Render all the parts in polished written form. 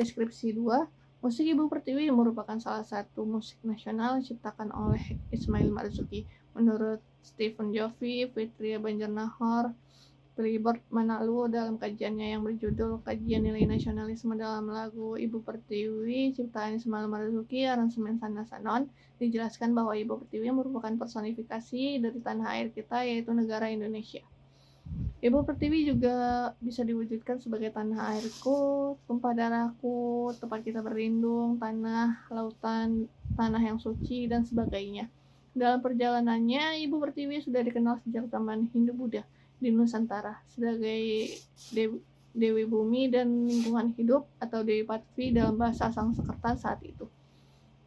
Deskripsi 2, musik Ibu Pertiwi merupakan salah satu musik nasional diciptakan oleh Ismail Marzuki. Menurut Stephen Jovi, Fitria Banjarnahor, Freeport Manalu dalam kajiannya yang berjudul Kajian Nilai Nasionalisme dalam Lagu Ibu Pertiwi ciptaan Ismail Marzuki aransemen Sana Sanon, dijelaskan bahwa Ibu Pertiwi merupakan personifikasi dari tanah air kita, yaitu negara Indonesia. Ibu Pertiwi juga bisa diwujudkan sebagai tanah airku, tumpah darahku, tempat kita berlindung, tanah, lautan, tanah yang suci, dan sebagainya. Dalam perjalanannya, Ibu Pertiwi sudah dikenal sejak zaman Hindu-Buddha di Nusantara sebagai Dewi Bumi dan Lingkungan Hidup atau Dewi Patvi dalam bahasa Sanskerta saat itu.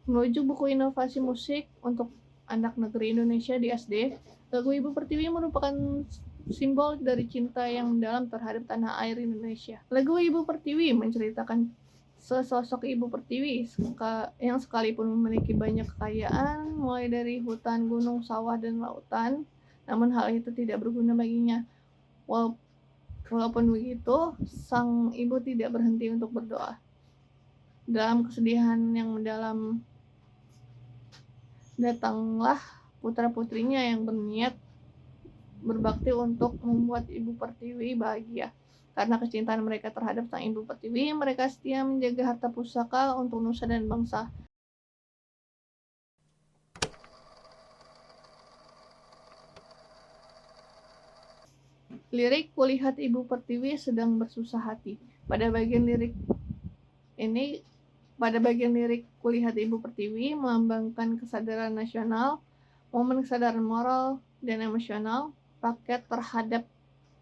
Menuju buku inovasi musik untuk anak negeri Indonesia di SD, lagu Ibu Pertiwi merupakan simbol dari cinta yang mendalam terhadap tanah air Indonesia. Lagu Ibu Pertiwi menceritakan sesosok Ibu Pertiwi yang sekalipun memiliki banyak kekayaan, mulai dari hutan, gunung, sawah, dan lautan, namun hal itu tidak berguna baginya. Walaupun begitu, sang ibu tidak berhenti untuk berdoa. Dalam kesedihan yang mendalam, datanglah putra-putrinya yang berniat berbakti untuk membuat Ibu Pertiwi bahagia. Karena kecintaan mereka terhadap sang Ibu Pertiwi, mereka setia menjaga harta pusaka untuk nusa dan bangsa. Lirik Kulihat Ibu Pertiwi sedang bersusah hati. Pada bagian lirik Kulihat Ibu Pertiwi melambangkan kesadaran nasional, momen kesadaran moral dan emosional rakyat terhadap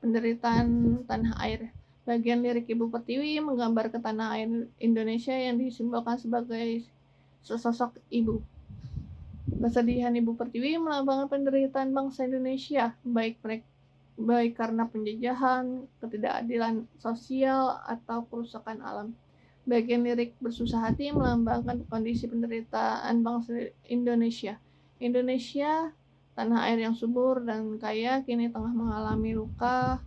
penderitaan tanah air. Bagian lirik Ibu Pertiwi menggambarkan tanah air Indonesia yang disimbolkan sebagai sesosok ibu. Kesedihan Ibu Pertiwi melambangkan penderitaan bangsa Indonesia, baik karena penjajahan, ketidakadilan sosial, atau kerusakan alam. Bagian lirik Bersusah Hati melambangkan kondisi penderitaan bangsa Indonesia. Indonesia, tanah air yang subur dan kaya, kini tengah mengalami luka,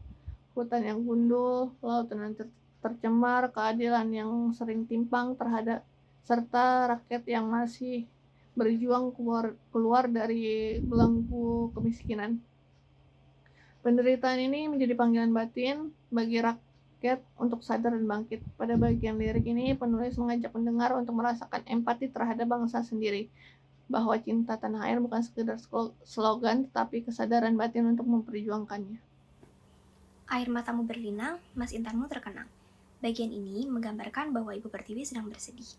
hutan yang gundul, lautan yang tercemar, keadilan yang sering timpang serta rakyat yang masih berjuang keluar dari belenggu kemiskinan. Penderitaan ini menjadi panggilan batin bagi rakyat untuk sadar dan bangkit. Pada bagian lirik ini, penulis mengajak pendengar untuk merasakan empati terhadap bangsa sendiri, bahwa cinta tanah air bukan sekedar slogan, tetapi kesadaran batin untuk memperjuangkannya. Air matamu berlinang, mas intanmu terkenang. Bagian ini menggambarkan bahwa Ibu Pertiwi sedang bersedih.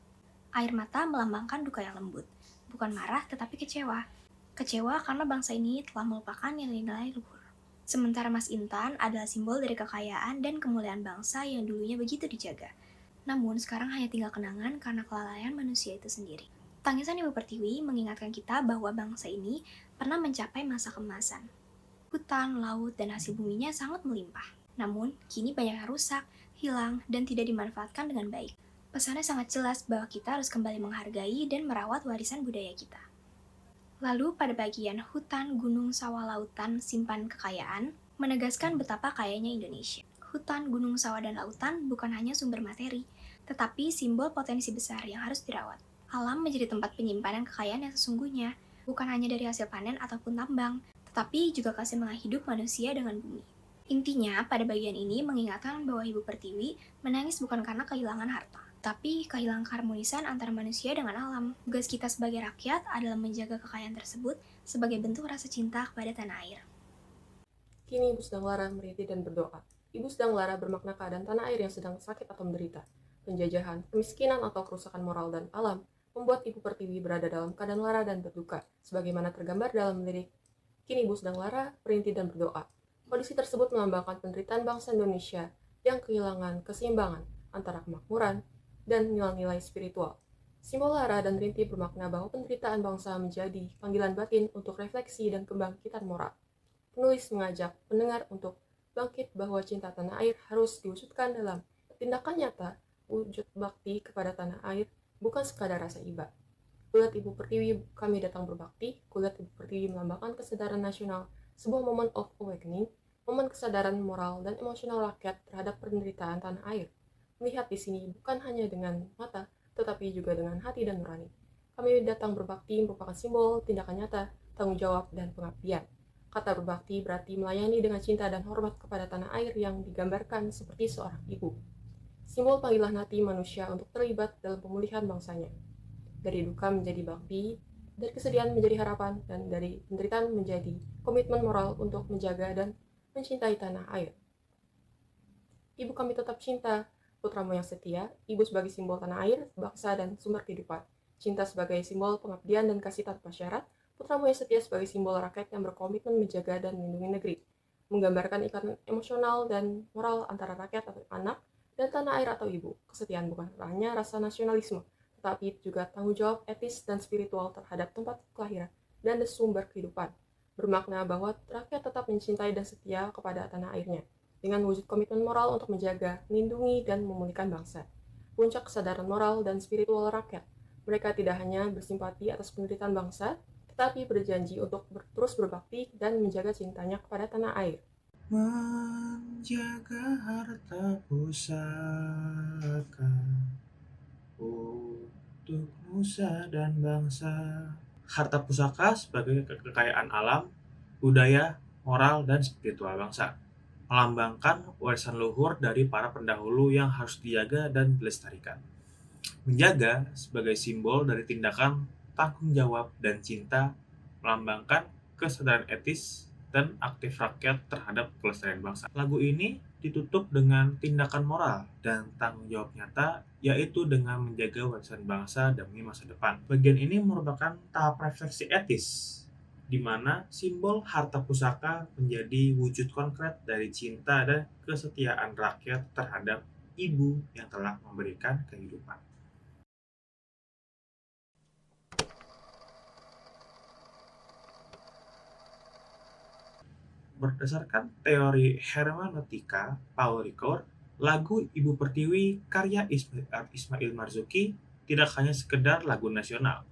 Air mata melambangkan duka yang lembut, bukan marah tetapi kecewa. Kecewa karena bangsa ini telah melupakan nilai-nilai luhur. Sementara Mas Intan adalah simbol dari kekayaan dan kemuliaan bangsa yang dulunya begitu dijaga. Namun sekarang hanya tinggal kenangan karena kelalaian manusia itu sendiri. Tangisan Ibu Pertiwi mengingatkan kita bahwa bangsa ini pernah mencapai masa keemasan. Hutan, laut, dan hasil buminya sangat melimpah. Namun, kini banyak yang rusak, hilang, dan tidak dimanfaatkan dengan baik. Pesannya sangat jelas bahwa kita harus kembali menghargai dan merawat warisan budaya kita. Lalu pada bagian hutan, gunung, sawah, lautan, simpan kekayaan, menegaskan betapa kayanya Indonesia. Hutan, gunung, sawah, dan lautan bukan hanya sumber materi, tetapi simbol potensi besar yang harus dirawat. Alam menjadi tempat penyimpanan kekayaan yang sesungguhnya, bukan hanya dari hasil panen ataupun tambang, tetapi juga keseimbangan hidup manusia dengan bumi. Intinya, pada bagian ini mengingatkan bahwa Ibu Pertiwi menangis bukan karena kehilangan harta, tapi kehilangan keharmonisan antara manusia dengan alam. Tugas kita sebagai rakyat adalah menjaga kekayaan tersebut sebagai bentuk rasa cinta kepada tanah air. Kini Ibu sedang lara merintih dan berdoa. Ibu sedang lara bermakna keadaan tanah air yang sedang sakit atau menderita. Penjajahan, kemiskinan atau kerusakan moral dan alam membuat Ibu Pertiwi berada dalam keadaan lara dan berduka, sebagaimana tergambar dalam lirik. Kini Ibu sedang lara, merintih dan berdoa. Kondisi tersebut melambangkan penderitaan bangsa Indonesia yang kehilangan keseimbangan antara kemakmuran dan nilai-nilai spiritual. Simbol lara dan rintih bermakna bahwa penderitaan bangsa menjadi panggilan batin untuk refleksi dan kebangkitan moral. Penulis mengajak pendengar untuk bangkit bahwa cinta tanah air harus diwujudkan dalam tindakan nyata, wujud bakti kepada tanah air, bukan sekadar rasa iba. Kulihat Ibu Pertiwi kami datang berbakti, kulihat Ibu Pertiwi melambangkan kesadaran nasional, sebuah moment of awakening, momen kesadaran moral dan emosional rakyat terhadap penderitaan tanah air. Melihat di sini bukan hanya dengan mata, tetapi juga dengan hati dan nurani. Kami datang berbakti merupakan simbol tindakan nyata, tanggung jawab, dan pengabdian. Kata berbakti berarti melayani dengan cinta dan hormat kepada tanah air yang digambarkan seperti seorang ibu. Simbol panggilan hati manusia untuk terlibat dalam pemulihan bangsanya. Dari duka menjadi bakti, dari kesedihan menjadi harapan, dan dari penderitaan menjadi komitmen moral untuk menjaga dan mencintai tanah air. Ibu kami tetap cinta, putramu yang setia, ibu sebagai simbol tanah air, bangsa, dan sumber kehidupan. Cinta sebagai simbol pengabdian dan kasih tanpa syarat, putramu yang setia sebagai simbol rakyat yang berkomitmen menjaga dan melindungi negeri. Menggambarkan ikatan emosional dan moral antara rakyat atau anak dan tanah air atau ibu. Kesetiaan bukan hanya rasa nasionalisme, tetapi juga tanggung jawab etis dan spiritual terhadap tempat kelahiran dan sumber kehidupan. Bermakna bahwa rakyat tetap mencintai dan setia kepada tanah airnya, dengan wujud komitmen moral untuk menjaga, melindungi, dan memulihkan bangsa. Puncak kesadaran moral dan spiritual rakyat. Mereka tidak hanya bersimpati atas penderitaan bangsa, tetapi berjanji untuk terus berbakti dan menjaga cintanya kepada tanah air. Menjaga harta pusaka untuk nusa dan bangsa. Harta pusaka sebagai kekayaan alam, budaya, moral, dan spiritual bangsa. Melambangkan warisan luhur dari para pendahulu yang harus dijaga dan dilestarikan. Menjaga sebagai simbol dari tindakan tanggung jawab dan cinta, melambangkan kesadaran etis dan aktif rakyat terhadap kelestarian bangsa. Lagu ini ditutup dengan tindakan moral dan tanggung jawab nyata, yaitu dengan menjaga warisan bangsa demi masa depan. Bagian ini merupakan tahap refleksi etis, di mana simbol harta pusaka menjadi wujud konkret dari cinta dan kesetiaan rakyat terhadap ibu yang telah memberikan kehidupan. Berdasarkan teori hermeneutika Paul Ricoeur, lagu Ibu Pertiwi karya Ismail Marzuki tidak hanya sekedar lagu nasional,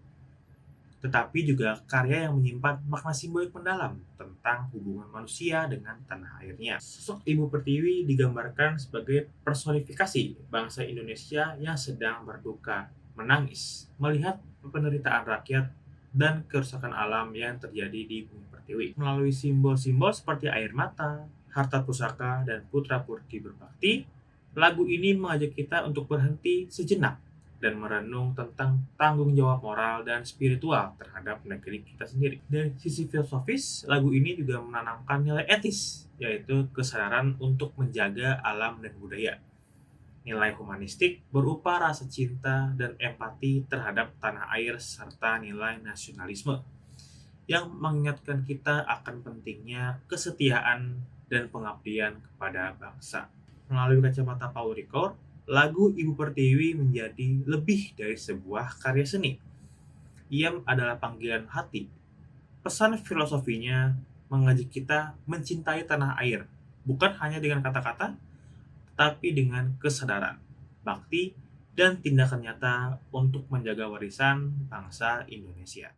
tetapi juga karya yang menyimpan makna simbolik mendalam tentang hubungan manusia dengan tanah airnya. Sosok Ibu Pertiwi digambarkan sebagai personifikasi bangsa Indonesia yang sedang berduka, menangis, melihat penderitaan rakyat dan kerusakan alam yang terjadi di bumi Pertiwi. Melalui simbol-simbol seperti air mata, harta pusaka, dan putra-putri berbakti, lagu ini mengajak kita untuk berhenti sejenak dan merenung tentang tanggung jawab moral dan spiritual terhadap negeri kita sendiri. Dari sisi filosofis, lagu ini juga menanamkan nilai etis, yaitu kesadaran untuk menjaga alam dan budaya. Nilai humanistik berupa rasa cinta dan empati terhadap tanah air serta nilai nasionalisme yang mengingatkan kita akan pentingnya kesetiaan dan pengabdian kepada bangsa. Melalui kacamata Paul Ricoeur, lagu Ibu Pertiwi menjadi lebih dari sebuah karya seni. Ia adalah panggilan hati. Pesan filosofinya mengajak kita mencintai tanah air, bukan hanya dengan kata-kata, tetapi dengan kesadaran, bakti, dan tindakan nyata untuk menjaga warisan bangsa Indonesia.